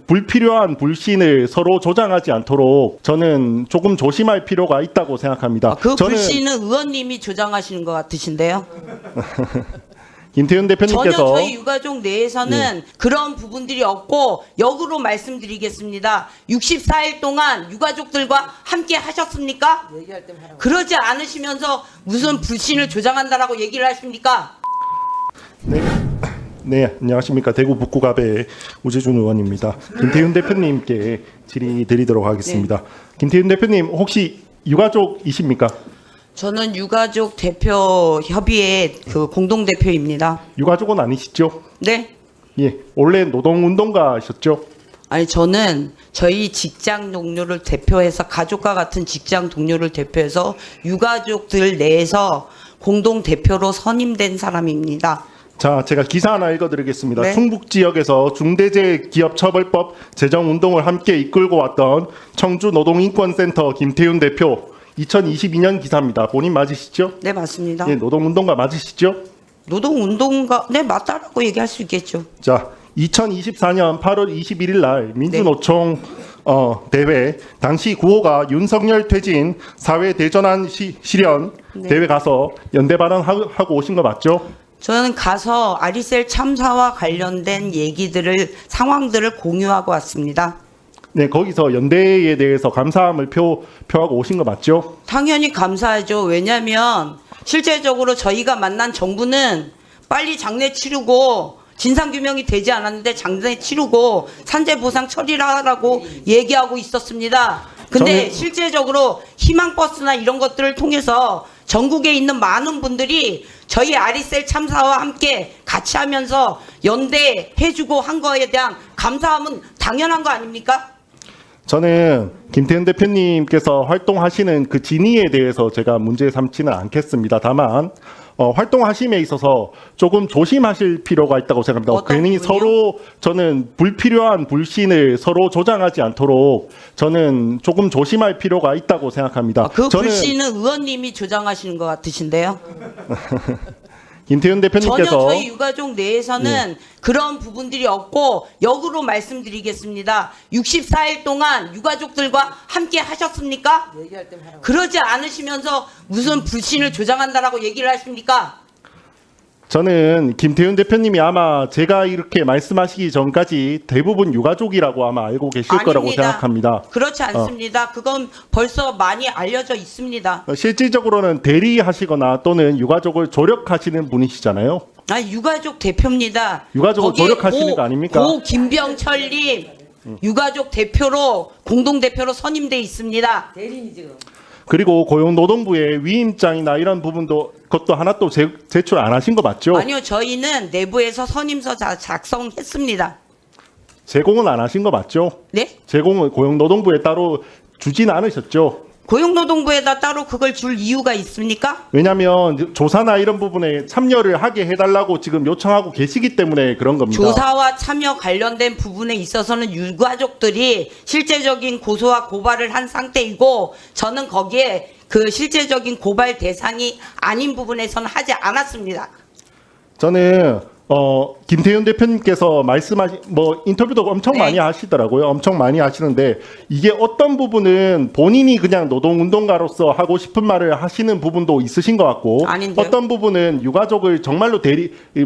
불필요한 불신을 서로 조장하지 않도록 저는 조금 조심할 필요가 있다고 생각합니다. 그 불신은 의원님이 조장하시는 것 같으신데요. 김태훈 대표님께서 전혀 저희 유가족 내에서는 그런 부분들이 없고 역으로 말씀드리겠습니다. 64일 동안 유가족들과 함께 하셨습니까? 그러지 않으시면서 무슨 불신을 조장한다라고 얘기를 하십니까? 네, 안녕하십니까. 대구 북구갑의 우재준 의원입니다. 김태훈 대표님께 질의드리도록 하겠습니다. 김태훈 대표님 혹시 유가족이십니까? 저는 유가족 대표 협의회 그 공동 대표입니다. 유가족은 아니시죠? 네? 예, 원래 노동운동가셨죠? 아니 저는 저희 직장 동료를 대표해서 가족과 같은 직장 동료를 대표해서 유가족들 내에서 공동 대표로 선임된 사람입니다. 자, 제가 기사 하나 읽어드리겠습니다. 네. 충북 지역에서 중대재해기업처벌법 제정운동을 함께 이끌고 왔던 청주노동인권센터 김태훈 대표 2022년 기사입니다. 본인 맞으시죠? 네 맞습니다. 예, 노동운동가 맞으시죠? 노동운동가 네 맞다라고 얘기할 수 있겠죠. 자, 2024년 8월 21일 날 민주노총 대회 당시 구호가 윤석열 퇴진 사회 대전환 실현 대회 가서 연대 발언하고 오신 거 맞죠? 저는 가서 아리셀 참사와 관련된 얘기들을 상황들을 공유하고 왔습니다. 네, 거기서 연대에 대해서 감사함을 표하고 오신 거 맞죠? 당연히 감사하죠. 왜냐하면 실제적으로 저희가 만난 정부는 빨리 장례 치르고 진상규명이 되지 않았는데 장례 치르고 산재보상 처리하라고 얘기하고 있었습니다. 근데 실제적으로 희망버스나 이런 것들을 통해서 전국에 있는 많은 분들이 저희 아리셀 참사와 함께 같이 하면서 연대해주고 한 거에 대한 감사함은 당연한 거 아닙니까? 저는 김태훈 대표님께서 활동하시는 그 진위에 대해서 제가 문제 삼지는 않겠습니다. 다만 활동하심에 있어서 조금 조심하실 필요가 있다고 생각합니다. 괜히 부분이요? 서로 저는 불필요한 불신을 서로 조장하지 않도록 저는 조금 조심할 필요가 있다고 생각합니다. 그 불신은 의원님이 조장하시는 것 같으신데요. 김태훈 대표님께서 전혀 저희 유가족 내에서는 그런 부분들이 없고 역으로 말씀드리겠습니다. 64일 동안 유가족들과 함께 하셨습니까? 그러지 않으시면서 무슨 불신을 조장한다라고 얘기를 하십니까? 저는 김태훈 대표님이 아마 제가 이렇게 말씀하시기 전까지 대부분 유가족이라고 아마 알고 계실 거라고 아닙니다. 생각합니다. 그렇지 않습니다. 그건 벌써 많이 알려져 있습니다. 실질적으로는 대리하시거나 또는 유가족을 조력하시는 분이시잖아요. 유가족 대표입니다. 유가족을 거기에 조력하시는 거 아닙니까? 고 김병철님 유가족 대표로 공동대표로 선임돼 있습니다. 그리고 고용노동부의 위임장이나 이런 부분도 그것도 하나 또 제출 안 하신 거 맞죠? 아니요. 저희는 내부에서 선임서 작성했습니다. 제공은 안 하신 거 맞죠? 네? 제공은 고용노동부에 따로 주진 않으셨죠? 고용노동부에다 따로 그걸 줄 이유가 있습니까? 왜냐하면 조사나 이런 부분에 참여를 하게 해달라고 지금 요청하고 계시기 때문에 그런 겁니다. 조사와 참여 관련된 부분에 있어서는 유가족들이 실제적인 고소와 고발을 한 상태이고 저는 거기에 그 실제적인 고발 대상이 아닌 부분에서는 하지 않았습니다. 저는 김태훈 대표님께서 말씀하신 인터뷰도 엄청 네. 많이 하시더라고요. 엄청 많이 하시는데 이게 어떤 부분은 본인이 그냥 노동운동가로서 하고 싶은 말을 하시는 부분도 있으신 것 같고 아닌데요? 어떤 부분은 유가족을 정말로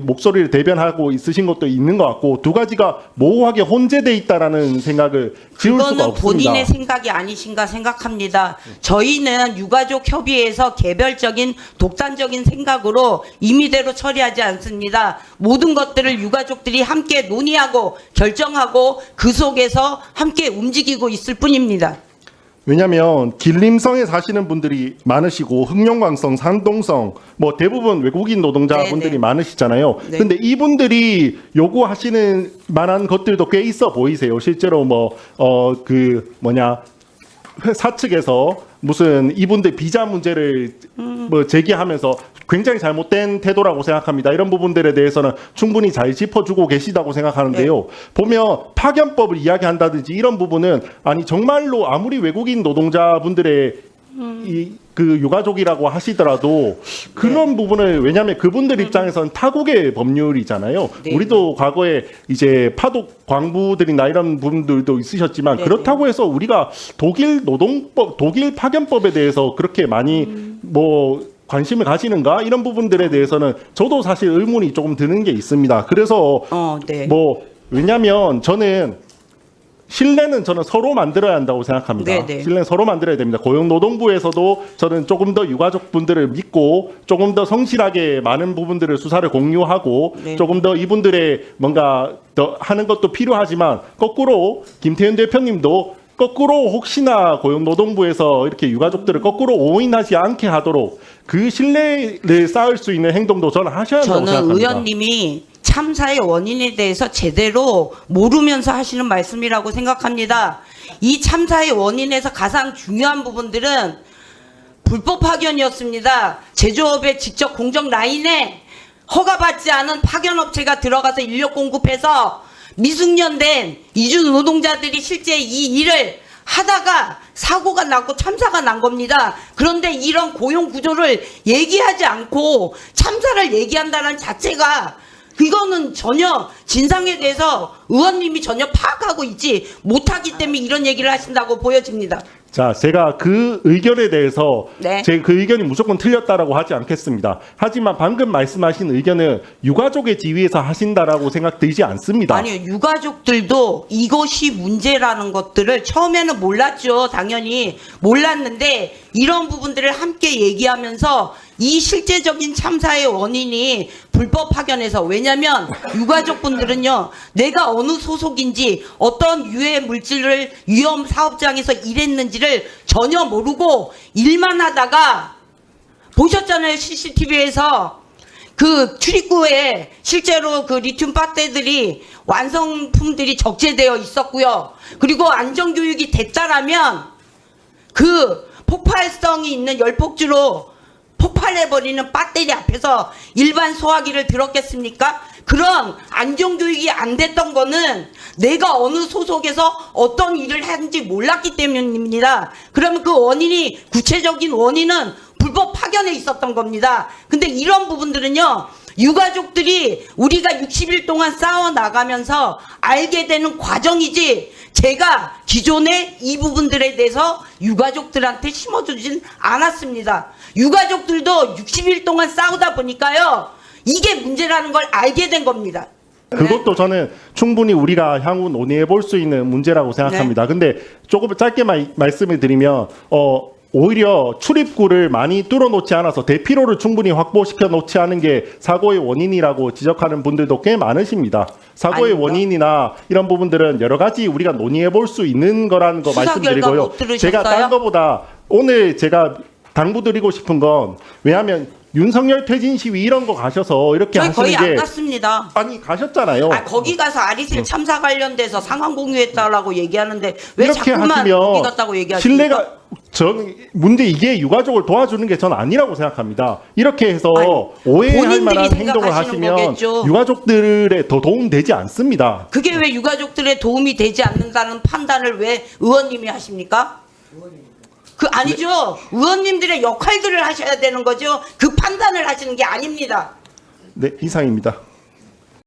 목소리를 대변하고 있으신 것도 있는 것 같고 두 가지가 모호하게 혼재돼 있다라는 생각을 지울 수가 그거는 없습니다. 본인의 생각이 아니신가 생각합니다. 저희는 유가족 협의회에서 개별적인 독단적인 생각으로 임의대로 처리하지 않습니다. 모든 것들을 유가족들이 함께 논의하고 결정하고 그 속에서 함께 움직이고 있을 뿐입니다. 왜냐하면 길림성에 사시는 분들이 많으시고 흑룡강성, 산동성 대부분 외국인 노동자분들이 네네. 많으시잖아요. 네. 근데 이분들이 요구하시는 만한 것들도 꽤 있어 보이세요. 실제로 회사 측에서 무슨 이분들 비자 문제를 제기하면서 굉장히 잘못된 태도라고 생각합니다. 이런 부분들에 대해서는 충분히 잘 짚어주고 계시다고 생각하는데요. 보면 파견법을 이야기한다든지 이런 부분은 아니 정말로 아무리 외국인 노동자분들의 그 유가족이라고 하시더라도 그런 부분을 왜냐하면 그분들 입장에서는 타국의 법률이잖아요. 네. 우리도 과거에 이제 파독 광부들이나 이런 분들도 있으셨지만 네. 그렇다고 해서 우리가 독일 노동법, 독일 파견법에 대해서 그렇게 많이 뭐 관심을 가지는가 이런 부분들에 대해서는 저도 사실 의문이 조금 드는 게 있습니다. 그래서 네. 뭐 왜냐하면 저는 신뢰는 저는 서로 만들어야 한다고 생각합니다. 네네. 신뢰는 서로 만들어야 됩니다. 고용노동부에서도 저는 조금 더 유가족분들을 믿고 조금 더 성실하게 많은 부분들을 수사를 공유하고 네. 조금 더 이분들의 뭔가 더 하는 것도 필요하지만 거꾸로 김태현 대표님도 거꾸로 혹시나 고용노동부에서 이렇게 유가족들을 거꾸로 오인하지 않게 하도록 그 신뢰를 쌓을 수 있는 행동도 저는 하셔야 한다고 저는 생각합니다. 의원님이 참사의 원인에 대해서 제대로 모르면서 하시는 말씀이라고 생각합니다. 이 참사의 원인에서 가장 중요한 부분들은 불법 파견이었습니다. 제조업의 직접 공정 라인에 허가받지 않은 파견업체가 들어가서 인력 공급해서 미숙련된 이주 노동자들이 실제 이 일을 하다가 사고가 났고 참사가 난 겁니다. 그런데 이런 고용 구조를 얘기하지 않고 참사를 얘기한다는 자체가 이거는 전혀 진상에 대해서 의원님이 전혀 파악하고 있지 못하기 때문에 이런 얘기를 하신다고 보여집니다. 자, 제가 그 의견에 대해서 네. 제 그 의견이 무조건 틀렸다라고 하지 않겠습니다. 하지만 방금 말씀하신 의견은 유가족의 지위에서 하신다라고 생각되지 않습니다. 아니요, 유가족들도 이것이 문제라는 것들을 처음에는 몰랐죠. 당연히 몰랐는데 이런 부분들을 함께 얘기하면서 이 실제적인 참사의 원인이 불법 파견에서 왜냐하면 유가족분들은요 내가 어느 소속인지 어떤 유해 물질을 위험 사업장에서 일했는지를 전혀 모르고 일만 하다가 보셨잖아요. CCTV에서 그 출입구에 실제로 그 리튬 배터리들이 완성품들이 적재되어 있었고요. 그리고 안전교육이 됐다라면 그 폭발성이 있는 열폭주로 폭발해버리는 배터리 앞에서 일반 소화기를 들었겠습니까? 그런 안전교육이 안 됐던 거는 내가 어느 소속에서 어떤 일을 하는지 몰랐기 때문입니다. 그러면 그 원인이 구체적인 원인은 불법 파견에 있었던 겁니다. 근데 이런 부분들은요. 유가족들이 우리가 60일 동안 싸워 나가면서 알게 되는 과정이지 제가 기존에 이 부분들에 대해서 유가족들한테 심어주진 않았습니다. 유가족들도 60일 동안 싸우다 보니까요. 이게 문제라는 걸 알게 된 겁니다. 그것도 저는 충분히 우리가 향후 논의해 볼 수 있는 문제라고 생각합니다. 근데 조금 짧게 말씀을 드리면 오히려 출입구를 많이 뚫어놓지 않아서 대피로를 충분히 확보시켜 놓지 않은 게 사고의 원인이라고 지적하는 분들도 꽤 많으십니다. 사고의 아닙니다. 원인이나 이런 부분들은 여러 가지 우리가 논의해 볼 수 있는 거라는 거 수사 결과 말씀드리고요. 못 들으셨어요? 제가 딴 거보다 오늘 제가 당부드리고 싶은 건 왜냐하면 윤석열 퇴진 시위 이런 거 가셔서 이렇게 저희 하시는 거의 안 게 갔습니다. 아니 가셨잖아요. 거기 가서 아리슬 참사 관련돼서 상황 공유했다라고 얘기하는데 왜 이렇게 자꾸만 하시면 거기 갔다고 얘기하십니까? 신뢰가 전 문제 이게 유가족을 도와주는 게 전 아니라고 생각합니다. 이렇게 해서 아니, 오해할 본인들이 만한 행동을 생각하시는 하시면 거겠죠. 유가족들에 더 도움되지 않습니다. 그게 왜 유가족들의 도움이 되지 않는다는 판단을 왜 의원님이 하십니까? 그 아니죠. 의원님들의 역할들을 하셔야 되는 거죠. 그 판단을 하시는 게 아닙니다. 네, 이상입니다.